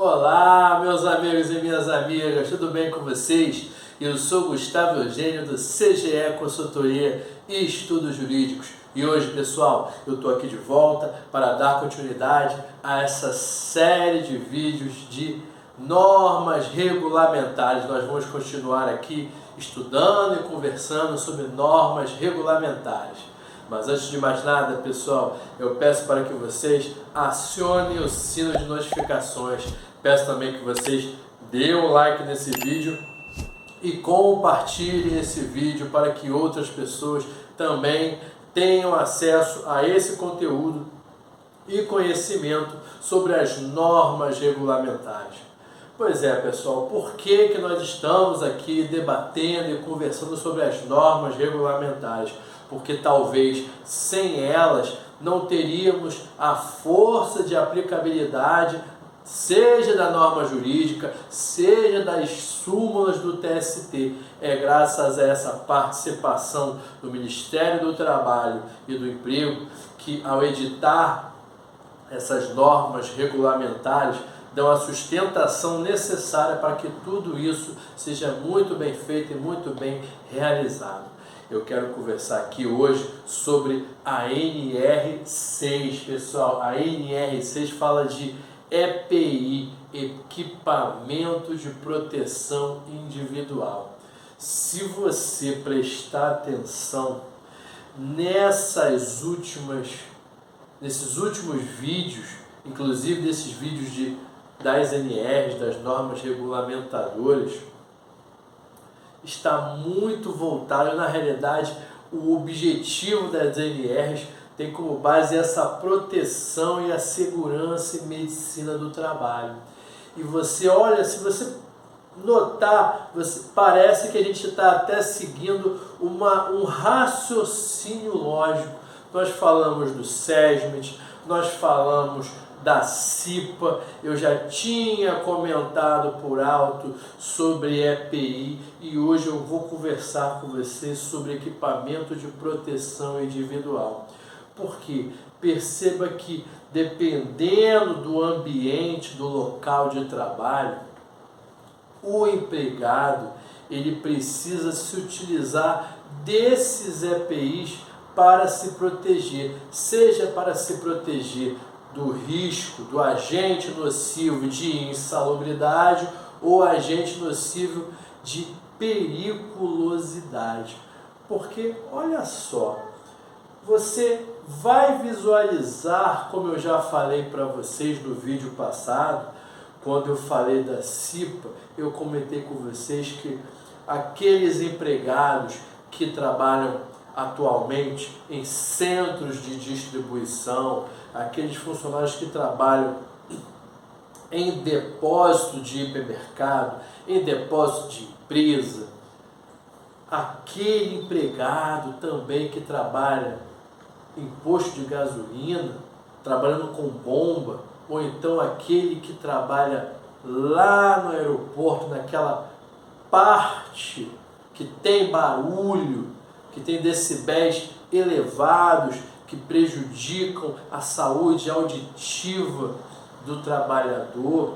Olá, meus amigos e minhas amigas, tudo bem com vocês? Eu sou Gustavo Eugênio do CGE Consultoria e Estudos Jurídicos e hoje, pessoal, eu estou aqui de volta para dar continuidade a essa série de vídeos de normas regulamentares. Nós vamos continuar aqui estudando e conversando sobre normas regulamentares. Mas antes de mais nada, pessoal, eu peço para que vocês acionem o sino de notificações. Peço também que vocês dêem um like nesse vídeo e compartilhem esse vídeo para que outras pessoas também tenham acesso a esse conteúdo e conhecimento sobre as normas regulamentares. Pois é, pessoal, por que nós estamos aqui debatendo e conversando sobre as normas regulamentares? Porque talvez sem elas não teríamos a força de aplicabilidade, seja da norma jurídica, seja das súmulas do TST. É graças a essa participação do Ministério do Trabalho e do Emprego que, ao editar essas normas regulamentares, dão a sustentação necessária para que tudo isso seja muito bem feito e muito bem realizado. Eu quero conversar aqui hoje sobre a NR6, pessoal. A NR6 fala de EPI, Equipamento de Proteção Individual. Se você prestar atenção nesses últimos vídeos, inclusive desses vídeos das NRs, das normas regulamentadoras, está muito voltado, na realidade, o objetivo das NRs tem como base essa proteção e a segurança e medicina do trabalho. E você olha, se você notar, parece que a gente está até seguindo um raciocínio lógico. Nós falamos do SESMIT, nós falamos da CIPA, eu já tinha comentado por alto sobre EPI e hoje eu vou conversar com vocês sobre equipamento de proteção individual. Porque perceba que dependendo do ambiente, do local de trabalho, o empregado ele precisa se utilizar desses EPIs para se proteger, seja para se proteger do risco, do agente nocivo de insalubridade ou agente nocivo de periculosidade. Porque, olha só, você vai visualizar, como eu já falei para vocês no vídeo passado, quando eu falei da CIPA, eu comentei com vocês que aqueles empregados que trabalham atualmente em centros de distribuição, aqueles funcionários que trabalham em depósito de hipermercado, em depósito de empresa, aquele empregado também que trabalha em posto de gasolina, trabalhando com bomba, ou então aquele que trabalha lá no aeroporto, naquela parte que tem barulho, que tem decibéis elevados, que prejudicam a saúde auditiva do trabalhador,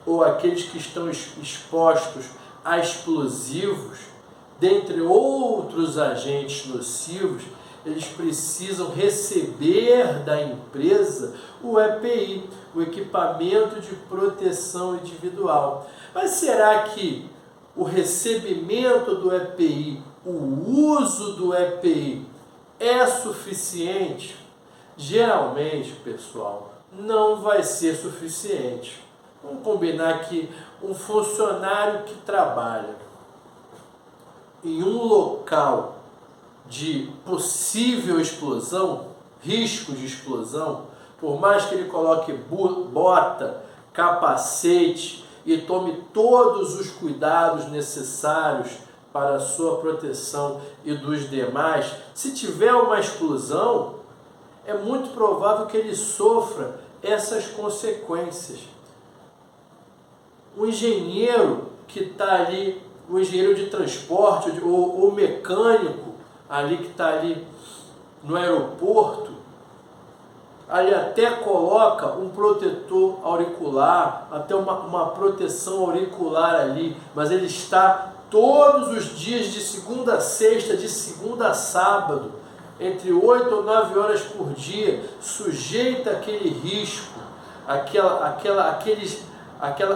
ou aqueles que estão expostos a explosivos, dentre outros agentes nocivos, eles precisam receber da empresa o EPI, o Equipamento de Proteção Individual. Mas será que o recebimento do EPI, o uso do EPI é suficiente? Geralmente, pessoal, não vai ser suficiente. Vamos combinar que um funcionário que trabalha em um local de possível explosão, risco de explosão, por mais que ele coloque bota, capacete e tome todos os cuidados necessários para a sua proteção e dos demais, se tiver uma explosão, é muito provável que ele sofra essas consequências. O engenheiro que está ali, o engenheiro de transporte ou mecânico ali que está ali no aeroporto, ali até coloca um protetor auricular, até uma proteção auricular ali, mas ele está todos os dias de segunda a sexta, de segunda a sábado, entre 8 ou 9 horas por dia, sujeita aquele risco,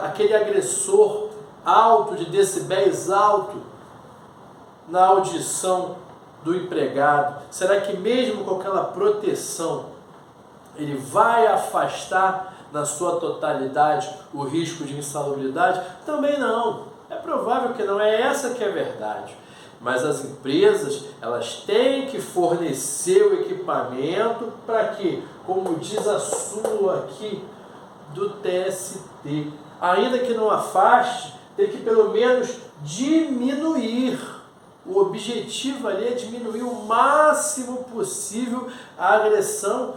aquele agressor alto, de decibéis alto, na audição do empregado? Será que mesmo com aquela proteção, ele vai afastar na sua totalidade o risco de insalubridade? Também não. É provável que não. É essa que é a verdade. Mas as empresas, elas têm que fornecer o equipamento para que, como diz a súmula aqui do TST, ainda que não afaste, tem que pelo menos diminuir. O objetivo ali é diminuir o máximo possível a agressão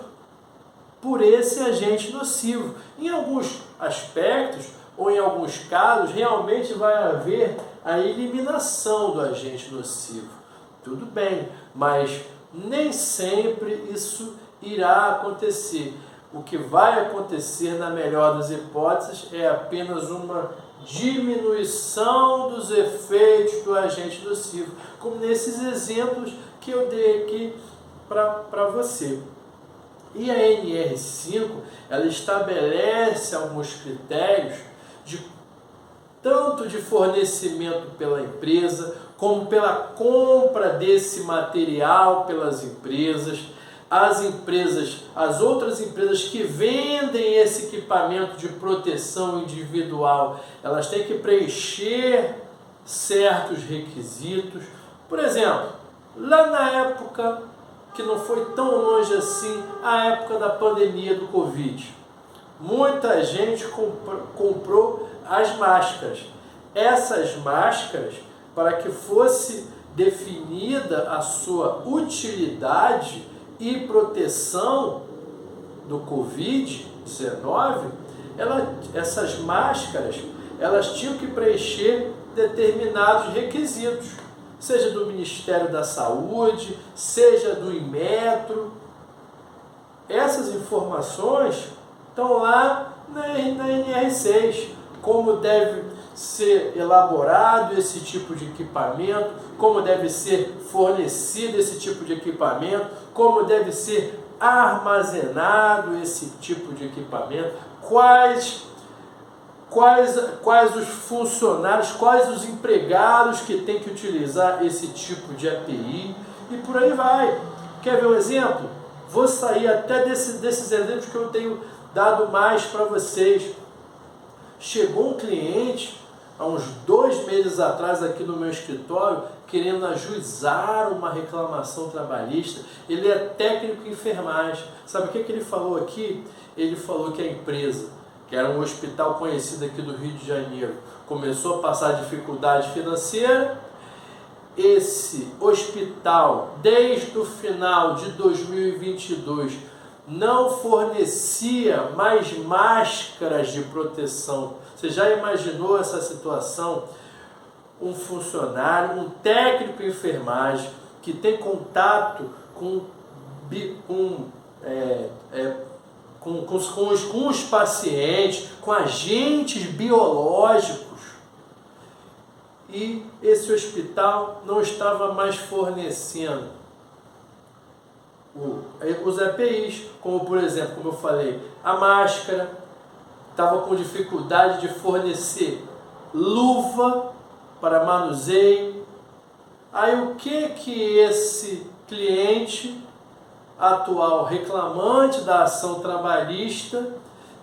por esse agente nocivo. Em alguns aspectos, ou em alguns casos, realmente vai haver a eliminação do agente nocivo. Tudo bem, mas nem sempre isso irá acontecer. O que vai acontecer, na melhor das hipóteses, é apenas uma diminuição dos efeitos do agente nocivo, como nesses exemplos que eu dei aqui para você. E a NR5, ela estabelece alguns critérios tanto de fornecimento pela empresa, como pela compra desse material pelas empresas. As outras empresas que vendem esse equipamento de proteção individual, elas têm que preencher certos requisitos. Por exemplo, lá na época, que não foi tão longe assim, a época da pandemia do Covid, muita gente comprou as máscaras. Essas máscaras, para que fosse definida a sua utilidade e proteção do Covid-19, essas máscaras, elas tinham que preencher determinados requisitos, seja do Ministério da Saúde, seja do Inmetro. Essas informações estão lá na NR6, como deve ser elaborado esse tipo de equipamento, como deve ser fornecido esse tipo de equipamento, como deve ser armazenado esse tipo de equipamento, quais os funcionários, quais os empregados que têm que utilizar esse tipo de API, e por aí vai. Quer ver um exemplo? Vou sair até desses exemplos que eu tenho dado mais para vocês. Chegou um cliente, há uns 2 meses atrás, aqui no meu escritório, querendo ajuizar uma reclamação trabalhista. Ele é técnico em enfermagem. Sabe o que ele falou aqui? Ele falou que a empresa, que era um hospital conhecido aqui do Rio de Janeiro, começou a passar dificuldade financeira. Esse hospital, desde o final de 2022, não fornecia mais máscaras de proteção. Você já imaginou essa situação? Um funcionário, um técnico em enfermagem, que tem contato com os pacientes, com agentes biológicos, e esse hospital não estava mais fornecendo os EPIs, como por exemplo, como eu falei, a máscara, estava com dificuldade de fornecer luva para manuseio. Aí o que esse cliente atual reclamante da ação trabalhista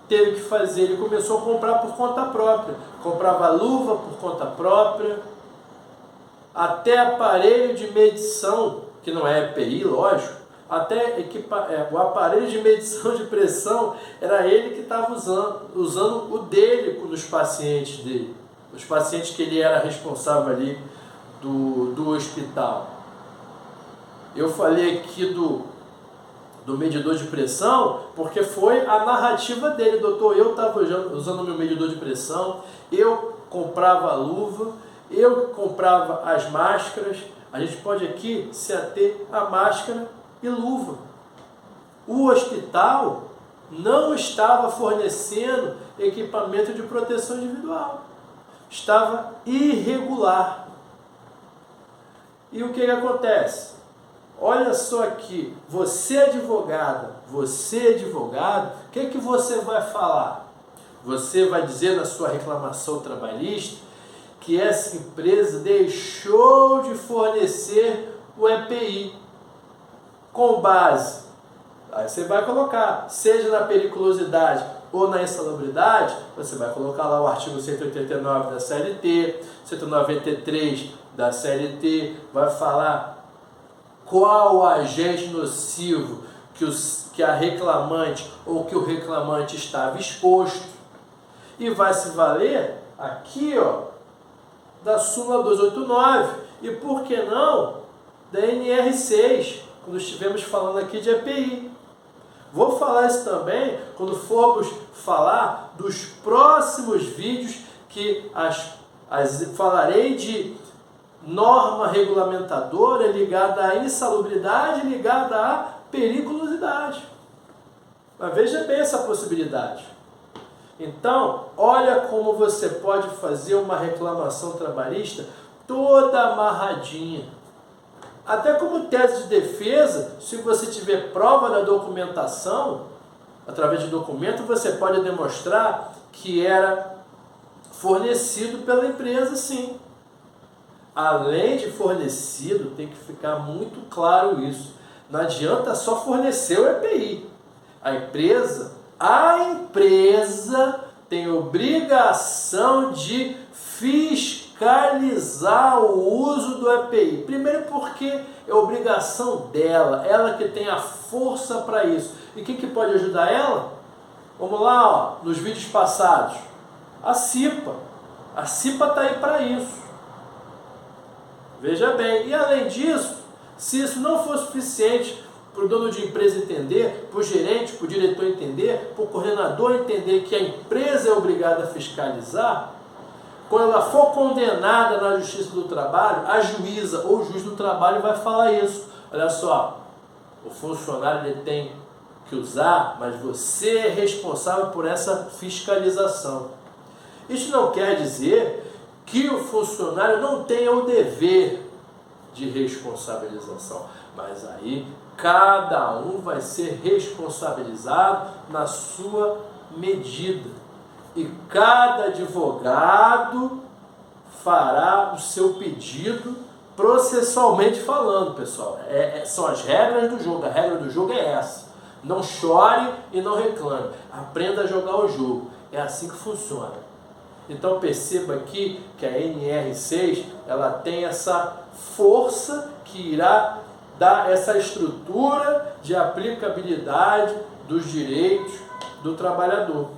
teve que fazer? Ele começou a comprar por conta própria, comprava luva por conta própria, até aparelho de medição, que não é EPI, lógico, até o aparelho de medição de pressão, era ele que estava usando o dele nos pacientes dele, os pacientes que ele era responsável ali do hospital. Eu falei aqui do medidor de pressão, porque foi a narrativa dele: doutor, eu estava usando o meu medidor de pressão, eu comprava a luva, eu comprava as máscaras. A gente pode aqui se ater a máscara e luva. o hospital não estava fornecendo equipamento de proteção individual. Estava irregular. E o que acontece? Olha só aqui, você advogado, o que você vai falar? Você vai dizer na sua reclamação trabalhista que essa empresa deixou de fornecer o EPI com base. Aí você vai colocar, seja na periculosidade ou na insalubridade, você vai colocar lá o artigo 189 da CLT, 193 da CLT, vai falar qual o agente nocivo que a reclamante ou que o reclamante estava exposto. E vai se valer aqui, ó, da súmula 289 e, por que não, da NR6, quando estivermos falando aqui de EPI. Vou falar isso também quando formos falar dos próximos vídeos que falarei de norma regulamentadora ligada à insalubridade, ligada à periculosidade. Mas veja bem essa possibilidade. Então, olha como você pode fazer uma reclamação trabalhista toda amarradinha. Até como tese de defesa, se você tiver prova da documentação, através de documento, você pode demonstrar que era fornecido pela empresa, sim. Além de fornecido, tem que ficar muito claro isso. Não adianta só fornecer o EPI. A empresa tem obrigação de fiscalizar o uso do EPI. Primeiro porque é obrigação dela, ela que tem a força para isso. E quem que pode ajudar ela? Vamos lá, ó, nos vídeos passados. A CIPA. A CIPA está aí para isso. Veja bem, e além disso, se isso não for suficiente para o dono de empresa entender, para o gerente, para o diretor entender, para o coordenador entender que a empresa é obrigada a fiscalizar, quando ela for condenada na Justiça do Trabalho, a juíza ou o juiz do trabalho vai falar isso. Olha só, o funcionário ele tem que usar, mas você é responsável por essa fiscalização. Isso não quer dizer que o funcionário não tenha o dever de responsabilização, mas aí cada um vai ser responsabilizado na sua medida e cada advogado fará o seu pedido processualmente falando, pessoal. São as regras do jogo, a regra do jogo é essa. Não chore e não reclame, aprenda a jogar o jogo, é assim que funciona. Então perceba aqui que a NR6 ela tem essa força que irá dar essa estrutura de aplicabilidade dos direitos do trabalhador.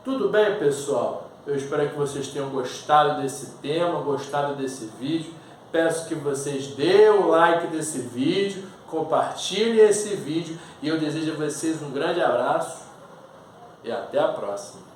Tudo bem, pessoal? Eu espero que vocês tenham gostado desse tema, gostado desse vídeo. Peço que vocês dêem o like desse vídeo, compartilhem esse vídeo e eu desejo a vocês um grande abraço e até a próxima.